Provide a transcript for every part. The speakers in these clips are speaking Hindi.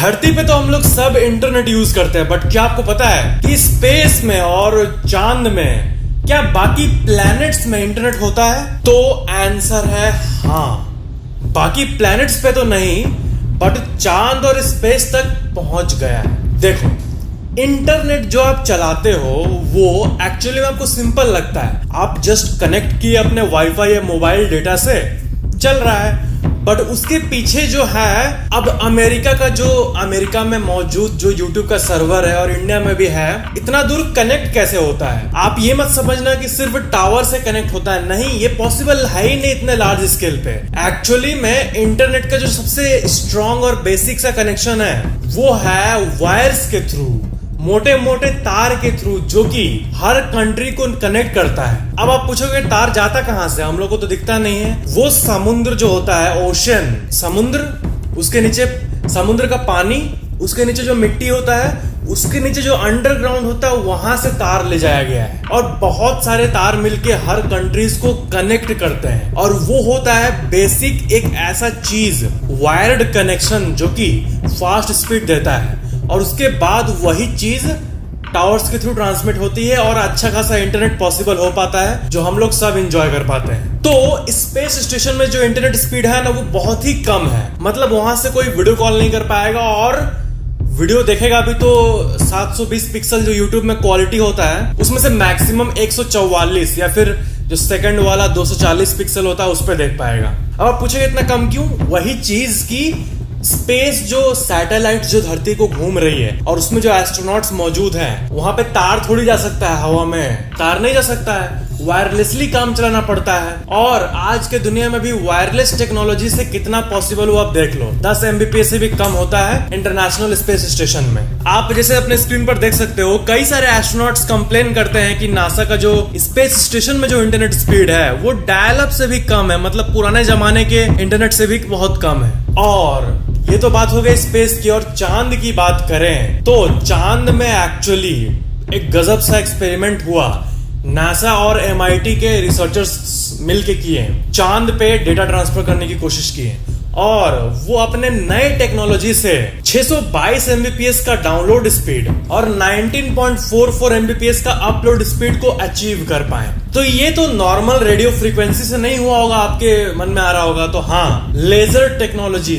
धरती पे तो हम लोग सब इंटरनेट यूज करते हैं, बट क्या आपको पता है कि स्पेस में और चांद में क्या बाकी प्लैनेट्स में इंटरनेट होता है? तो आंसर है हाँ। बाकी प्लैनेट्स पे तो नहीं, बट चांद और स्पेस तक पहुंच गया है। देखो, इंटरनेट जो आप चलाते हो वो एक्चुअली में आपको सिंपल लगता है। आप जस्ट कनेक्ट किए अपने वाईफाई या मोबाइल डेटा से, चल रहा है। बट उसके पीछे जो है, अब अमेरिका में मौजूद जो यूट्यूब का सर्वर है और इंडिया में भी है, इतना दूर कनेक्ट कैसे होता है? आप ये मत समझना कि सिर्फ टावर से कनेक्ट होता है, नहीं, ये पॉसिबल है ही नहीं इतने लार्ज स्केल पे। एक्चुअली में इंटरनेट का जो सबसे स्ट्रॉन्ग और बेसिक सा कनेक्शन है वो है वायर्स के थ्रू, मोटे मोटे तार के थ्रू, जो कि हर कंट्री को कनेक्ट करता है। अब आप पूछोगे तार जाता कहां से? हम लोग को तो दिखता नहीं है। वो समुद्र जो होता है, ओशन, समुद्र, उसके नीचे समुद्र का पानी, उसके नीचे जो मिट्टी होता है, उसके नीचे जो अंडरग्राउंड होता है, वहां से तार ले जाया गया है। और बहुत सारे तार मिलके हर कंट्रीज को कनेक्ट करते हैं। और वो होता है बेसिक एक ऐसा चीज, वायर्ड कनेक्शन, जो कि फास्ट स्पीड देता है। और उसके बाद वही चीज टावर्स के थ्रू ट्रांसमिट होती है और अच्छा खासा इंटरनेट पॉसिबल हो पाता है, जो हम लोग सब एंजॉय कर पाते हैं। तो स्पेस स्टेशन में जो इंटरनेट स्पीड है ना, वो बहुत ही कम है। मतलब वहां से कोई वीडियो कॉल नहीं कर पाएगा, और वीडियो देखेगा भी तो 720 पिक्सल जो यूट्यूब में क्वालिटी होता है, उसमें से मैक्सिमम 144 या फिर जो सेकंड वाला 240 पिक्सल होता है उस पर देख पाएगा। अब आप पूछेंगे इतना कम क्यों? वही चीज की स्पेस, जो सैटेलाइट जो धरती को घूम रही है और उसमें जो एस्ट्रोनॉट्स मौजूद हैं, वहां पे तार थोड़ी जा सकता है, हवा में तार नहीं जा सकता है, वायरलेसली काम चलाना पड़ता है। और आज के दुनिया में भी वायरलेस टेक्नोलॉजी से कितना पॉसिबल हो आप देख लो। 10 Mbps से भी कम होता है इंटरनेशनल स्पेस स्टेशन में। आप जैसे अपने स्क्रीन पर देख सकते हो, कई सारे एस्ट्रोनॉट्स कंप्लेन करते हैं कि नासा का जो स्पेस स्टेशन में जो इंटरनेट स्पीड है वो डायल अप से भी कम है, मतलब पुराने जमाने के इंटरनेट से भी बहुत कम है। और ये तो बात हो गई स्पेस की। और चांद की बात करें तो चांद में एक्चुअली एक गजब सा एक्सपेरिमेंट हुआ। नासा और MIT के रिसर्चर्स मिलके किए, चांद पे डेटा ट्रांसफर करने की कोशिश की है। और वो अपने नए टेक्नोलॉजी से 622 Mbps का डाउनलोड स्पीड और 19.44 Mbps का अपलोड स्पीड को अचीव कर पाए। तो ये तो नॉर्मल रेडियो फ्रीक्वेंसी से नहीं हुआ होगा, आपके मन में आ रहा होगा। तो हाँ, लेजर टेक्नोलॉजी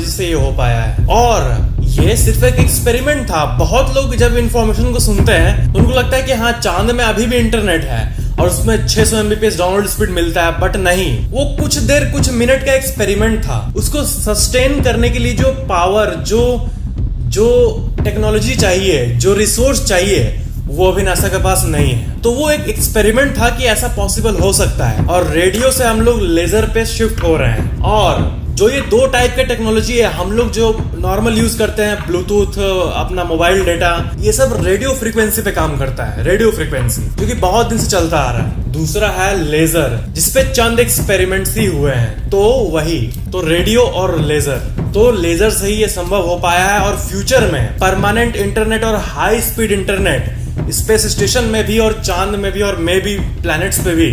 से ये हो पाया है। और ये सिर्फ एक एक्सपेरिमेंट था। बहुत लोग जब इंफॉर्मेशन को सुनते हैं तो उनको लगता है कि हाँ, चांद में अभी भी इंटरनेट है और उसमें 600 Mbps डाउनलोड स्पीड मिलता है, बट नहीं, वो कुछ मिनट का एक्सपेरिमेंट था। उसको सस्टेन करने के लिए जो पावर, जो टेक्नोलॉजी चाहिए, जो रिसोर्स चाहिए, वो अभी नासा के पास नहीं है। तो वो एक एक्सपेरिमेंट था कि ऐसा पॉसिबल हो सकता है। और रेडियो से हम लोग लेजर पे शिफ्ट हो रहे हैं। और जो ये दो टाइप के टेक्नोलॉजी है, हम लोग जो नॉर्मल यूज करते हैं, ब्लूटूथ, अपना मोबाइल डेटा, ये सब रेडियो फ्रीक्वेंसी पे काम करता है। रेडियो फ्रीक्वेंसी जो कि बहुत दिन से चलता आ रहा है। दूसरा है लेजर, जिसपे चंद एक्सपेरिमेंट्स ही हुए हैं। तो वही तो रेडियो और लेजर, तो लेजर से ही ये संभव हो पाया है। और फ्यूचर में परमानेंट इंटरनेट और high speed internet space station में भी और चांद में भी और मे भी प्लैनेट्स पे भी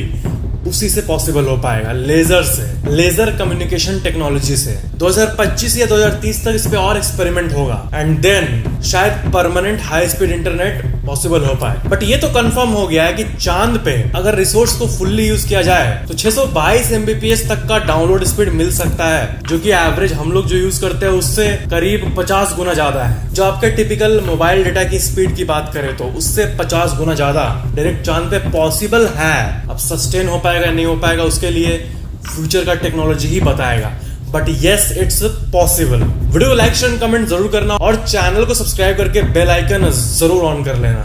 उसी से पॉसिबल हो पाएगा, लेजर से, लेजर कम्युनिकेशन टेक्नोलॉजी से। 2025 या 2030 तक इस पे और एक्सपेरिमेंट होगा, एंड देन शायद permanent high speed internet possible हो पाए। बट ये तो कंफर्म हो गया है कि चांद पे अगर रिसोर्स को फुल्ली यूज किया जाए तो 622 Mbps तक का डाउनलोड स्पीड मिल सकता है, जो कि एवरेज हम लोग जो यूज करते हैं उससे करीब 50 गुना ज्यादा है। जो आपके टिपिकल मोबाइल डेटा की स्पीड की बात करें तो उससे 50 गुना ज्यादा डायरेक्ट चांद पे पॉसिबल है। अब सस्टेन हो पाएगा नहीं हो पाएगा उसके लिए फ्यूचर का टेक्नोलॉजी ही बताएगा, but yes, it's possible. Video को लाइक, शेयर, कमेंट जरूर करना और चैनल को सब्सक्राइब करके बेल आइकन जरूर ऑन कर लेना।